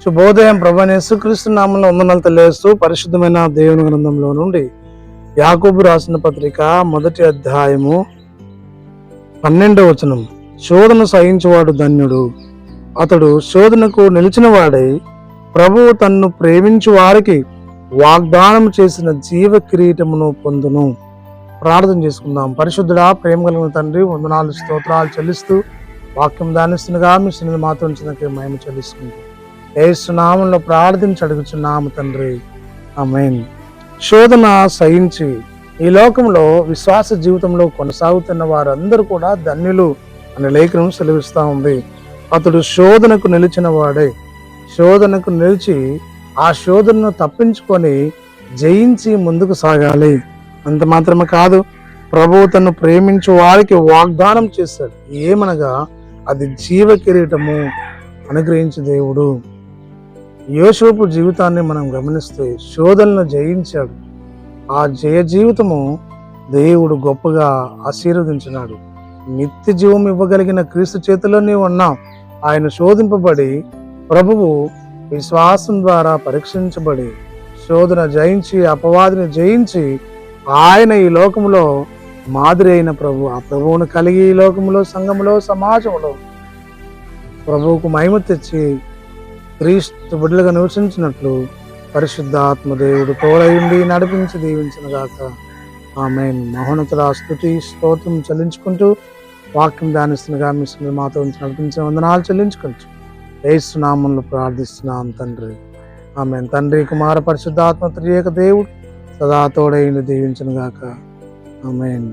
శుభోదయం. ప్రభువైన యేసుక్రీస్తు నామములో వందనాలు తెలియజేస్తూ పరిశుద్ధమైన దేవుని గ్రంథంలో నుండి యాకోబు రాసిన పత్రిక 1వ అధ్యాయము 12వ వచనం. శోధన సహించువాడు ధన్యుడు, అతడు శోధనకు నిలిచిన వాడై ప్రభువు తన్ను ప్రేమించు వారికి వాగ్దానం చేసిన జీవ కిరీటమును పొందును. ప్రార్థన చేసుకుందాం. పరిశుద్ధుడా, ప్రేమ కలిగిన తండ్రి, వందనాలు స్తోత్రాలు చెల్లిస్తూ వాక్యం దానిస్తుండగా మీ సన్నిధి మాతో ఉంచినకే మహిమ చెల్లిస్తుంది. యేసు నామములో ప్రార్థించి అడుగుచున్నాము తండ్రి, ఆమేన్. శోధన సహించి ఈ లోకంలో విశ్వాస జీవితంలో కొనసాగుతున్న వారందరూ కూడా ధన్యులు అనే లేఖనం సెలవిస్తూ ఉంది. అతడు శోధనకు నిలిచిన వాడే, శోధనకు నిలిచి ఆ శోధనను తప్పించుకొని జయించి ముందుకు సాగాలి. అంత మాత్రమే కాదు, ప్రభువు తను ప్రేమించు వారికి వాగ్దానం చేశాడు. ఏమనగా అది జీవ కిరీటము అనుగ్రహించే దేవుడు. యోసేపు జీవితాన్ని మనం గమనిస్తే శోధనను జయించాడు. ఆ జయ జీవితము దేవుడు గొప్పగా ఆశీర్వదించినాడు. నిత్య జీవం ఇవ్వగలిగిన క్రీస్తు చేతిలోనే ఉన్నాం. ఆయన శోధింపబడి ప్రభువు విశ్వాసం ద్వారా పరీక్షించబడి శోధన జయించి అపవాదిని జయించి ఆయన ఈ లోకములో మాదిరి అయిన ప్రభు, ఆ ప్రభువును కలిగి ఈ లోకములో, సంఘములో, సమాజంలో ప్రభువుకు మహిమ తెచ్చి క్రీస్తు బిడ్డలుగా నివసించినట్లు పరిశుద్ధాత్మ దేవుడు తోడయుండి నడిపించి దీవించిన గాక. ఆమేన్. మహోన్నతుల స్తుతి స్తోత్రం చెల్లించుకుంటూ వాక్యం ధ్యానిస్తున్నగా మీ సన్నిధిలో మాతో ఉంచి నడిపించే వందనాలు చెల్లించుకుంటూ యేసు నామములో ప్రార్థిస్తున్నాం తండ్రి, ఆమేన్. తండ్రి, కుమార, పరిశుద్ధాత్మ త్రియేక దేవుడు సదా తోడయుండి దీవించిన గాక. ఆమేన్.